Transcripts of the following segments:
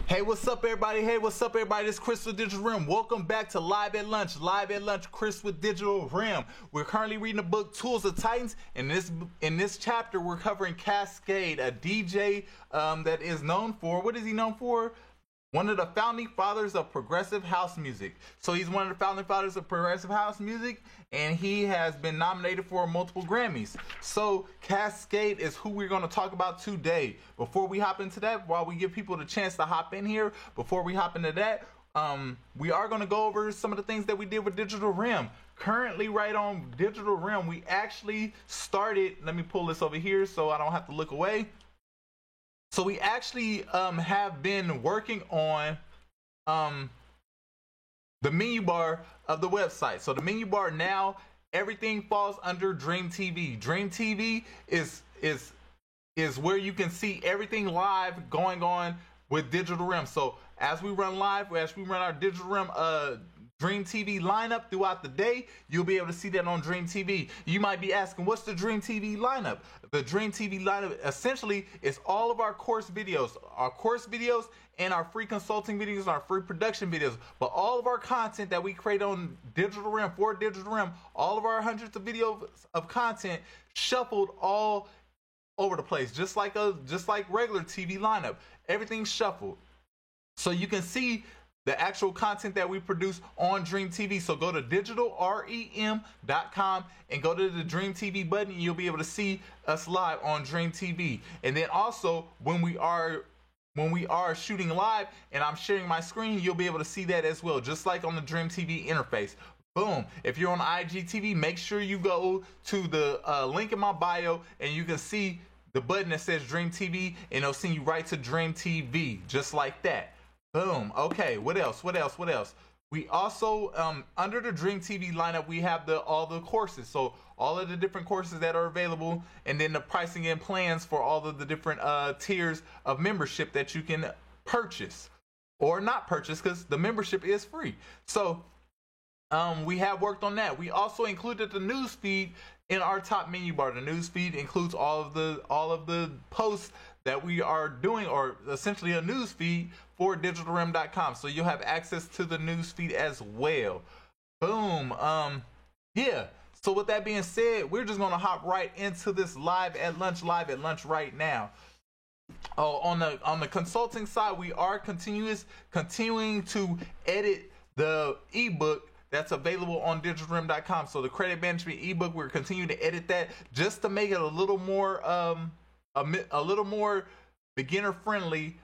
Hey, what's up, everybody? Hey, what's up, everybody? This is Chris with Digital Rim. Welcome back to Live at Lunch. Live at Lunch, Chris with Digital Rim. We're currently reading the book Tools of Titans. In this chapter, we're covering Kaskade, a DJ that is known for, what is he known for? One of the founding fathers of progressive house music. So he's one of the founding fathers of progressive house music, and he has been nominated for multiple Grammys. So Kaskade is who we're going to talk about today. Before we hop into that, while we give people the chance to hop in here, before we hop into that, we are going to go over some of the things that we did with Digital Rim. Currently, right on Digital Rim, we actually started, let me pull this over here so I don't have to look away. So we actually have been working on the menu bar of the website. So the menu bar now, everything falls under Dream TV. Dream TV is where you can see everything live going on with Digital Rim. So as we run live, as we run our Digital Rim Dream TV lineup throughout the day, you'll be able to see that on Dream TV. You might be asking, what's the Dream TV lineup? The Dream TV lineup essentially is all of our course videos and our free consulting videos, our free production videos, but all of our content that we create on Digital Rim, for Digital Rim, all of our hundreds of videos of content shuffled all over the place, just like regular TV lineup. Everything's shuffled. So you can see the actual content that we produce on Dream TV. So go to digitalrem.com and go to the Dream TV button, and you'll be able to see us live on Dream TV. And then also when we are shooting live and I'm sharing my screen, you'll be able to see that as well, just like on the Dream TV interface. Boom. If you're on IGTV, make sure you go to the link in my bio and you can see the button that says Dream TV, and it'll send you right to Dream TV, just like that. Boom. Okay, what else? We also, under the Dream TV lineup, we have all the courses. So all of the different courses that are available, and then the pricing and plans for all of the different tiers of membership that you can purchase or not purchase, because the membership is free. So we have worked on that. We also included the news feed in our top menu bar. The news feed includes all of the posts that we are doing, or essentially a news feed for digitalrem.com. So you'll have access to the news feed as well. Boom. Yeah. So with that being said, we're just gonna hop right into this live at lunch right now. Oh, on the consulting side, we are continuing to edit the ebook that's available on digitalrem.com. So the credit management ebook, we're continuing to edit that just to make it a little more beginner friendly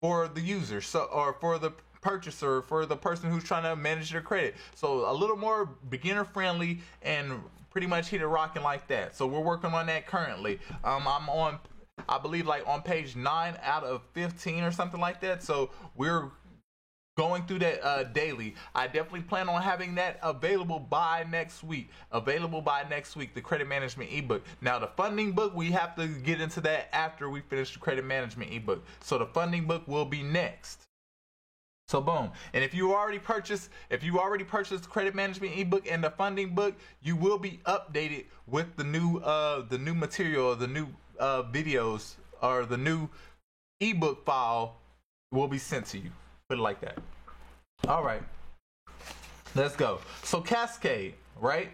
for the user, or for the purchaser, for the person who's trying to manage their credit. So a little more beginner friendly and pretty much hit it rocking like that. So we're working on that currently. I'm on, I believe, like on page 9 out of 15 or something like that. So we're going through that daily. I definitely plan on having that available by next week. The credit management ebook. Now the funding book, we have to get into that after we finish the credit management ebook. So the funding book will be next. So boom. And if you already purchased the credit management ebook and the funding book, you will be updated with the new material, the new videos, or the new ebook file will be sent to you. Put it like that. All right, let's go. So Kaskade, right?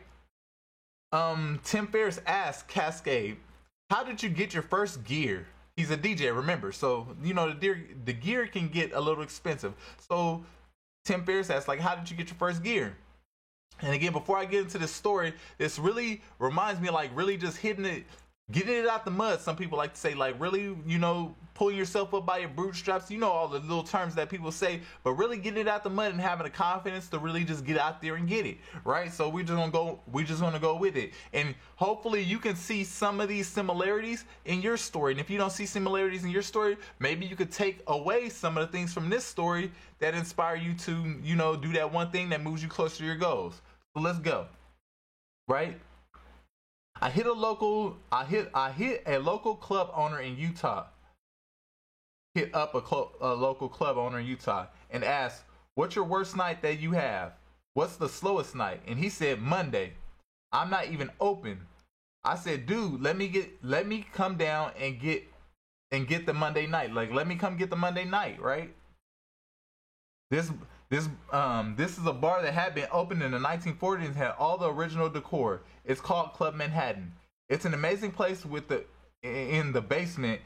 Tim Ferriss asked Kaskade, how did you get your first gear? He's a DJ, remember, so you know the gear can get a little expensive. So Tim Ferriss asked, like, how did you get your first gear? And again, before I get into this story, this really reminds me of, like, really just getting it out the mud. Some people like to say, like, really, pulling yourself up by your bootstraps. You know all the little terms that people say, but really getting it out the mud and having the confidence to really just get out there and get it, right? So we're just gonna go with it, and hopefully you can see some of these similarities in your story. And if you don't see similarities in your story, maybe you could take away some of the things from this story that inspire you to, do that one thing that moves you closer to your goals. So let's go, right? I hit a local club owner in Utah. Hit up a local club owner in Utah and asked, what's your worst night that you have? What's the slowest night? And he said, Monday. I'm not even open. I said, dude, let me come down and get and get the Monday night. Like, let me come get the Monday night, right? This this is a bar that had been opened in the 1940s and had all the original decor. It's called Club Manhattan. It's an amazing place with the in the basement.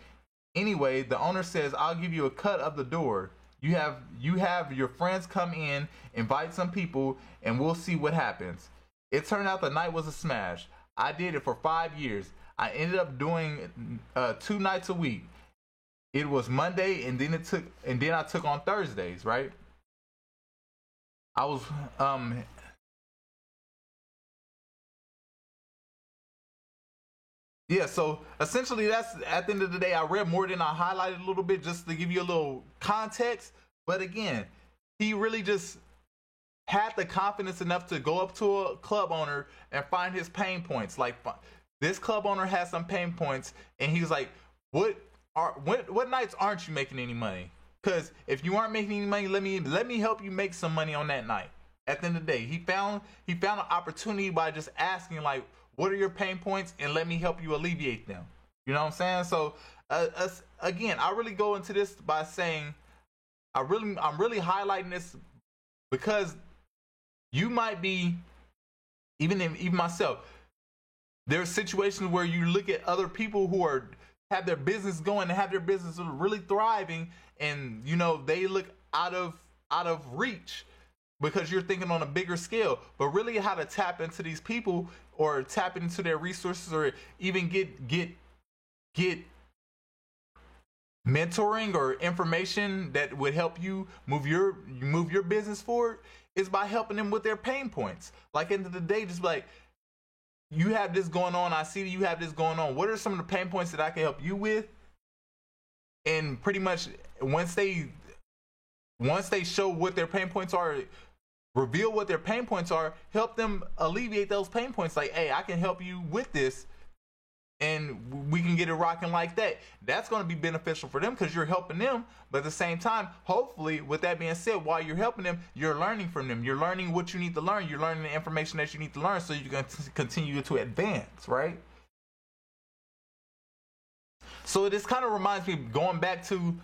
Anyway, the owner says, "I'll give you a cut of the door. You have your friends come in, invite some people, and we'll see what happens." It turned out the night was a smash. I did it for 5 years. I ended up doing 2 nights a week. It was Monday, and then I took on Thursdays, right? I was yeah, so essentially that's at the end of the day I read more than I highlighted a little bit just to give you a little context. But again, he really just had the confidence enough to go up to a club owner and find his pain points. Like, this club owner has some pain points, and he was like, what nights aren't you making any money? Because if you aren't making any money, let me help you make some money on that night. At the end of the day, he found an opportunity by just asking, like, what are your pain points, and let me help you alleviate them. You know what I'm saying? So again, I really go into this by saying I'm really highlighting this because you might be, even myself, there's situations where you look at other people who have their business going and have their business really thriving, and you know they look out of reach because you're thinking on a bigger scale. But really, how to tap into these people or tap into their resources, or even get mentoring or information that would help you move your business forward, is by helping them with their pain points. Like, end of the day, just like, you have this going on, I see you have this going on. What are some of the pain points that I can help you with? And pretty much once they show what their pain points are, reveal what their pain points are, help them alleviate those pain points. Like, hey, I can help you with this, and we can get it rocking like that. That's going to be beneficial for them because you're helping them. But at the same time, hopefully, with that being said, while you're helping them, you're learning from them. You're learning what you need to learn. You're learning the information that you need to learn so you can continue to advance, right? So this kind of reminds me, going back to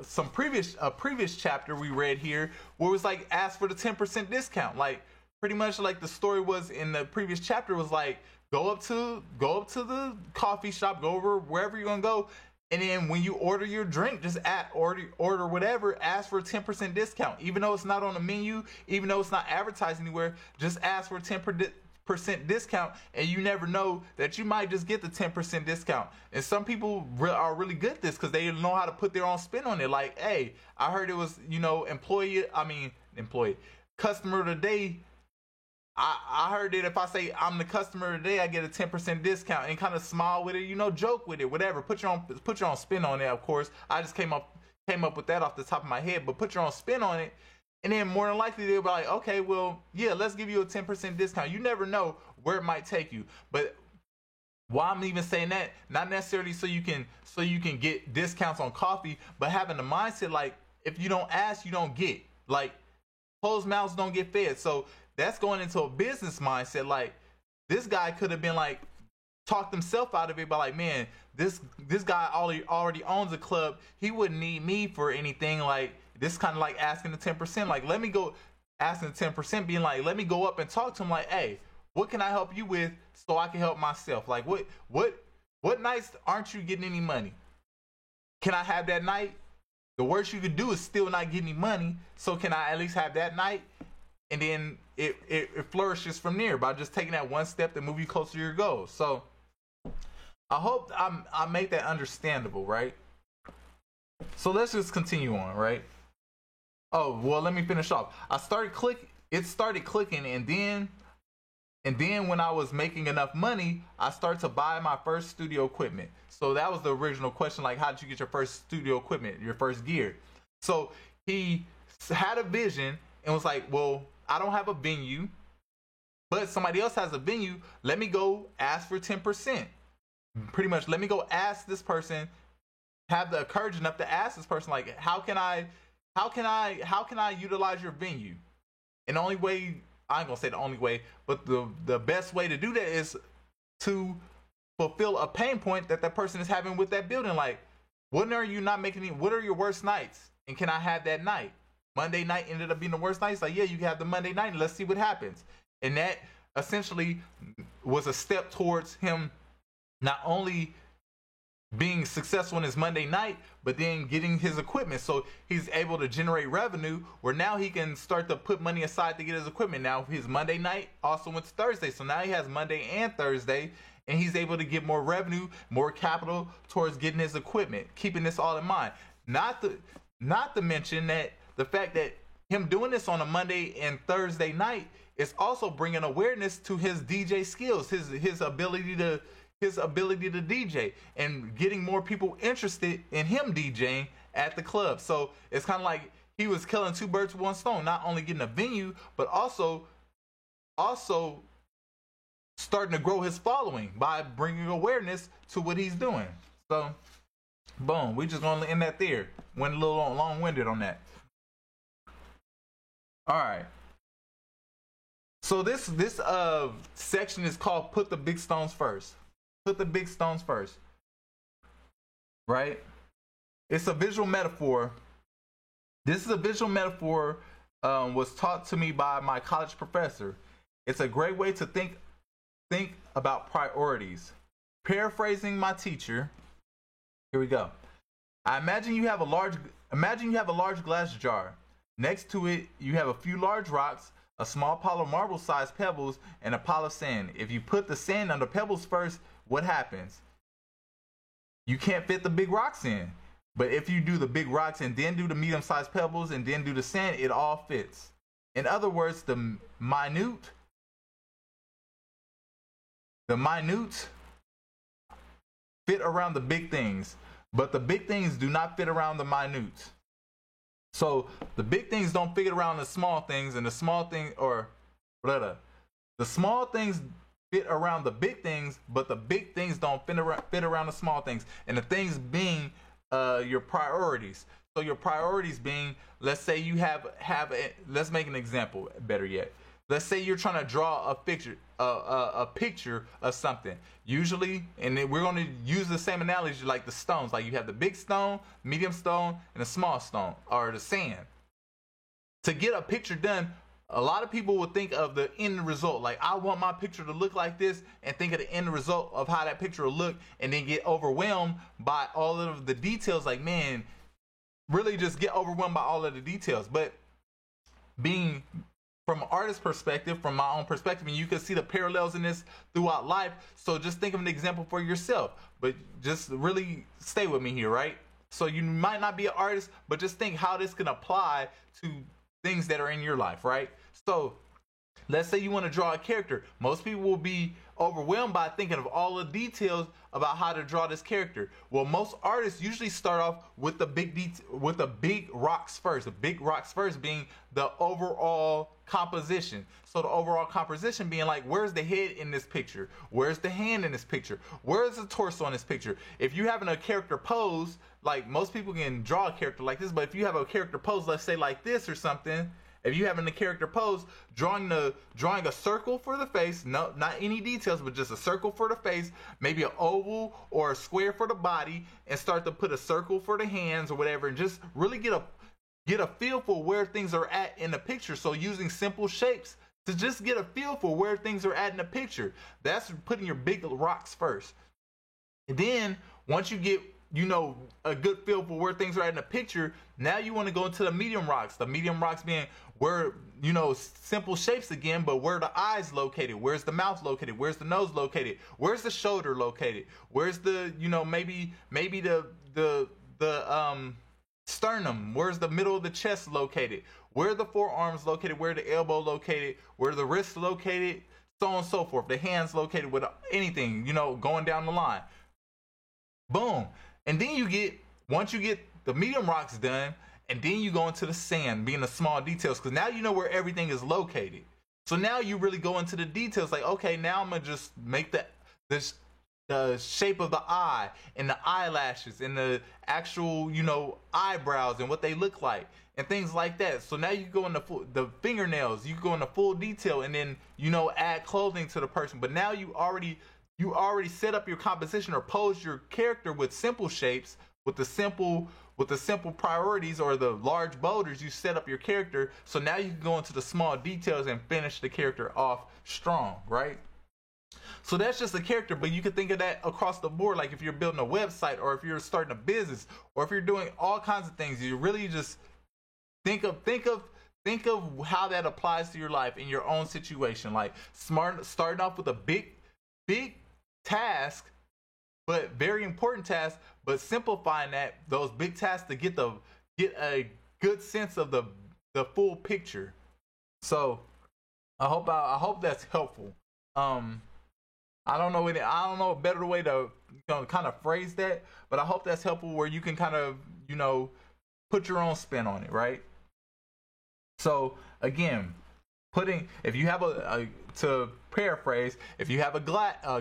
some previous chapter we read here, where it was like, ask for the 10% discount. Like, pretty much like the story was in the previous chapter was like, go up to the coffee shop, go over wherever you're gonna go, and then when you order your drink, just order whatever, ask for a 10% discount. Even though it's not on the menu, even though it's not advertised anywhere, just ask for a 10% discount, and you never know that you might just get the 10% discount. And some people are really good at this because they know how to put their own spin on it. Like, hey, I heard it was, employee, customer of the day. I heard that if I say I'm the customer today, I get a 10% discount, and kind of smile with it, joke with it, whatever. Put your own spin on it. Of course, I just came up with that off the top of my head, but put your own spin on it, and then more than likely they'll be like, okay, well, yeah, let's give you a 10% discount. You never know where it might take you. But why I'm even saying that, not necessarily so you can get discounts on coffee, but having the mindset like, if you don't ask, you don't get. Like, closed mouths don't get fed. So that's going into a business mindset. Like, this guy could have been like, talked himself out of it by like, man, this guy already owns a club. He wouldn't need me for anything. Like, this kind of like asking the 10%. Like, let me go asking the 10%, being like, let me go up and talk to him. Like, hey, what can I help you with so I can help myself? Like, what nights aren't you getting any money? Can I have that night? The worst you could do is still not get any money. So can I at least have that night? And then it flourishes from there by just taking that one step to move you closer to your goals. So I hope I make that understandable, right? So let's just continue on, right? Oh, well, let me finish off. It started clicking, and then when I was making enough money, I started to buy my first studio equipment. So that was the original question, like, how did you get your first studio equipment, your first gear? So he had a vision and was like, well, I don't have a venue, but somebody else has a venue. Let me go ask for 10%. Pretty much, let me go ask this person, have the courage enough to ask this person, like, how can I utilize your venue? And the only way, I ain't gonna say the only way, but the best way to do that is to fulfill a pain point that person is having with that building. Like, when are you not making what are your worst nights? And can I have that night? Monday night ended up being the worst night. It's like, yeah, you can have the Monday night and let's see what happens. And that essentially was a step towards him not only being successful in his Monday night, but then getting his equipment. So he's able to generate revenue where now he can start to put money aside to get his equipment. Now his Monday night also went to Thursday. So now he has Monday and Thursday, and he's able to get more revenue, more capital towards getting his equipment, keeping this all in mind. Not to mention that the fact that him doing this on a Monday and Thursday night is also bringing awareness to his DJ skills, his ability to DJ, and getting more people interested in him DJing at the club. So it's kind of like he was killing two birds with one stone, not only getting a venue, but also starting to grow his following by bringing awareness to what he's doing. So, boom, we just gonna end that there. Went a little long-winded on that. All right. So this section is called "Put the Big Stones First." Put the big stones first, right? It's a visual metaphor. This is a visual metaphor, was taught to me by my college professor. It's a great way to think about priorities. Paraphrasing my teacher, here we go. Imagine you have a large glass jar. Next to it, you have a few large rocks, a small pile of marble-sized pebbles, and a pile of sand. If you put the sand on the pebbles first, what happens? You can't fit the big rocks in. But if you do the big rocks and then do the medium-sized pebbles and then do the sand, it all fits. In other words, the minute fit around the big things, but the big things do not fit around the minute. So the big things don't fit around the small things, and the small things fit around the big things, but the big things don't fit around the small things. And the things being your priorities. So your priorities being, let's say you let's make an example, better yet. Let's say you're trying to draw a picture of something. Usually, and then we're going to use the same analogy like the stones. Like you have the big stone, medium stone, and a small stone, or the sand. To get a picture done, a lot of people would think of the end result. Like, I want my picture to look like this, and think of the end result of how that picture will look, and then get overwhelmed by all of the details. Like, man, really just get overwhelmed by all of the details. But being from an artist's perspective, from my own perspective, and you can see the parallels in this throughout life. So just think of an example for yourself, but just really stay with me here, right? So you might not be an artist, but just think how this can apply to things that are in your life, right? So let's say you want to draw a character. Most people will be overwhelmed by thinking of all the details about how to draw this character. Well, most artists usually start off with the big rocks first. The big rocks first being the overall composition. So the overall composition being like, where's the head in this picture? Where's the hand in this picture? Where's the torso in this picture? If you're having a character pose, like most people can draw a character like this, but if you have a character pose, let's say like this or something, if you having a character pose, drawing a circle for the face, no, not any details, but just a circle for the face, maybe an oval or a square for the body, and start to put a circle for the hands or whatever, and just really get a feel for where things are at in the picture. So using simple shapes to just get a feel for where things are at in the picture. That's putting your big rocks first. And then once you get a good feel for where things are at in the picture, now you want to go into the medium rocks. The medium rocks being where, simple shapes again, but where the eyes located, where's the mouth located, where's the nose located, where's the shoulder located, where's the, maybe the sternum, where's the middle of the chest located, where are the forearms located, where the elbow located, where the wrist located, so on and so forth, the hands located, with anything, going down the line. Boom. And then once you get the medium rocks done, and then you go into the sand, being the small details, because now you know where everything is located. So now you really go into the details, like, okay, now I'm gonna just make the shape of the eye and the eyelashes and the actual, eyebrows and what they look like and things like that. So now you go into the fingernails, you go into full detail, and then, add clothing to the person. But now you already you already set up your composition or pose your character with simple shapes, with the simple priorities or the large boulders. You set up your character, so now you can go into the small details and finish the character off strong, right? So that's just a character, but you can think of that across the board. Like if you're building a website, or if you're starting a business, or if you're doing all kinds of things, you really just think of how that applies to your life in your own situation. Like starting off with a big task, but very important task, but simplifying those big tasks to get a good sense of the full picture. So I hope that's helpful. I don't know a better way to kind of phrase that, but I hope that's helpful where you can kind of put your own spin on it, right? So again, if you have to paraphrase, if you have a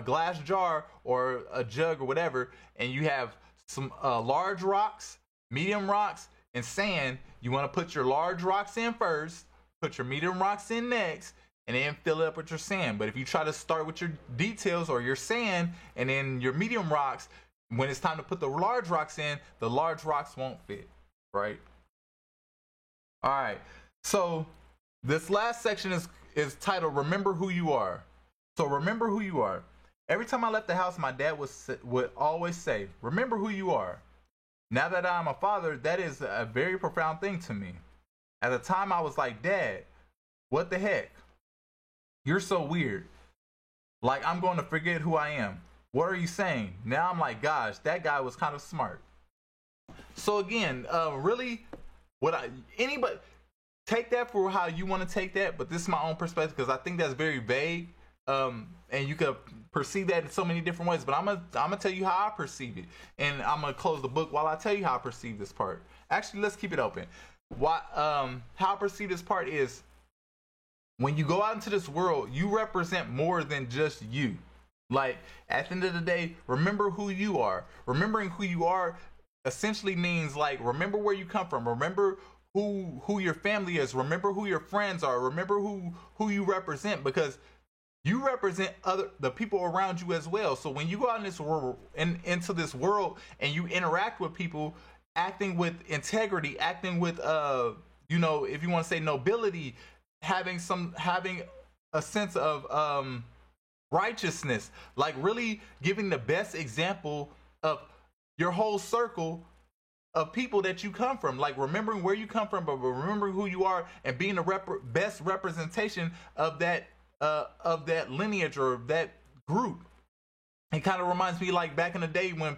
glass jar or a jug or whatever, and you have some large rocks, medium rocks, and sand, you want to put your large rocks in first, put your medium rocks in next, and then fill it up with your sand. But if you try to start with your details or your sand and then your medium rocks, when it's time to put the large rocks in, the large rocks won't fit, right? All right. So this last section is titled "Remember Who You Are." So remember who you are. Every time I left the house, my dad would always say, "Remember who you are." Now that I'm a father, that is a very profound thing to me. At the time, I was like, "Dad, what the heck? You're so weird. Like, I'm going to forget who I am. What are you saying?" Now I'm like, gosh, that guy was kind of smart. So again, really, anybody take that for how you want to take that, but this is my own perspective because I think that's very vague, and you could perceive that in so many different ways. But I'm gonna tell you how I perceive it, and I'm gonna close the book while I tell you how I perceive this part. Actually, let's keep it open. How I perceive this part is, when you go out into this world, you represent more than just you. Like, at the end of the day, remember who you are. Remembering who you are essentially means, like, remember where you come from. Remember who your family is. Remember who your friends are. Remember who you represent, because you represent the people around you as well. So when you go out in this world, into this world, and you interact with people, acting with integrity, acting with if you want to say nobility, having a sense of righteousness, like really giving the best example of your whole circle of people that you come from, like remembering where you come from, but remembering who you are and being the best representation of that lineage or that group. It kind of reminds me, like, back in the day when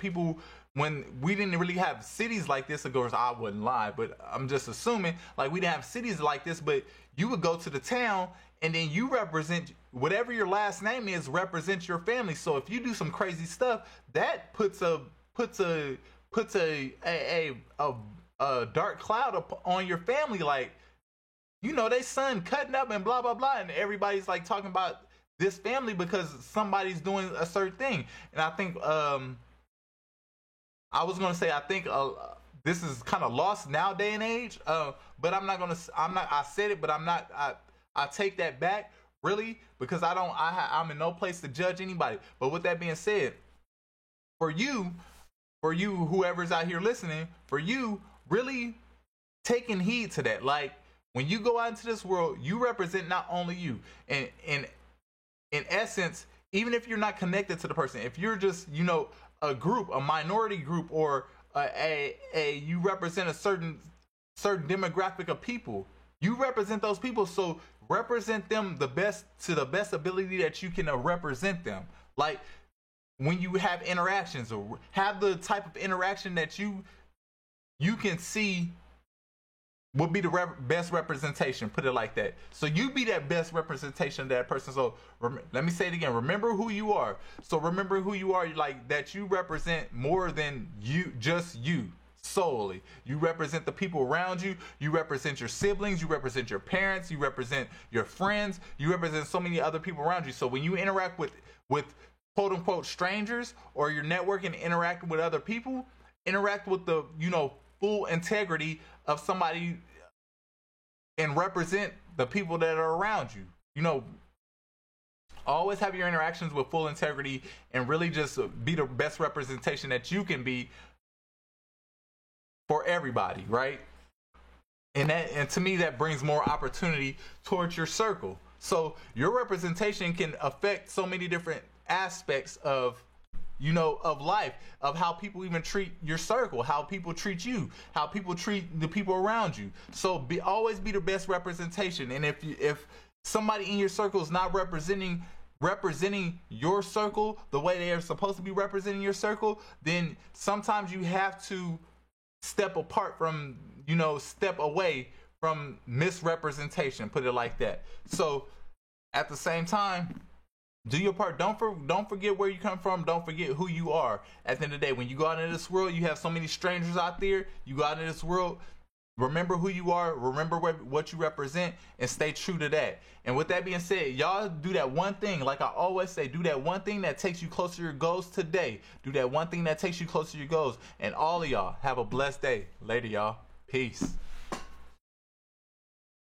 we didn't really have cities like this. Of course, I wouldn't lie, but I'm just assuming, like, we didn't have cities like this, but you would go to the town and then you represent whatever your last name is, represent your family. So if you do some crazy stuff, that puts a dark cloud up on your family, like, they son cutting up and blah blah blah, and everybody's like talking about this family because somebody's doing a certain thing. And I think I think this is kind of lost now day and age, but I said it, but I take that back, really, because I'm in no place to judge anybody. But with that being said, for you, whoever's out here listening, for you, really taking heed to that. Like, when you go out into this world, you represent not only you, and in essence, even if you're not connected to the person, if you're just, a group, a minority group, or you represent a certain demographic of people, you represent those people. So represent them to the best ability that you can represent them. Like, when you have interactions, or have the type of interaction that you can see would be the best representation, put it like that. So you be that best representation of that person. So let me say it again, remember who you are. So remember who you are, like, that you represent more than just you solely. You represent the people around you, you represent your siblings, you represent your parents, you represent your friends, you represent so many other people around you. So when you interact with quote unquote strangers, or you're networking and interacting with other people, interact with the full integrity of somebody and represent the people that are around you. Always have your interactions with full integrity and really just be the best representation that you can be for everybody, right? And to me, that brings more opportunity towards your circle. So your representation can affect so many different aspects of, you know, of life, of how people even treat your circle, how people treat you, how people treat the people around you. So always be the best representation. And if somebody in your circle is not representing your circle the way they are supposed to be representing your circle, then sometimes you have to step away from misrepresentation, put it like that. So at the same time, do your part. Don't forget where you come from. Don't forget who you are. At the end of the day, when you go out into this world, you have so many strangers out there. You go out into this world, remember who you are, remember what you represent, and stay true to that. And with that being said, y'all do that one thing. Like I always say, do that one thing that takes you closer to your goals today. Do that one thing that takes you closer to your goals. And all of y'all have a blessed day. Later, y'all. Peace.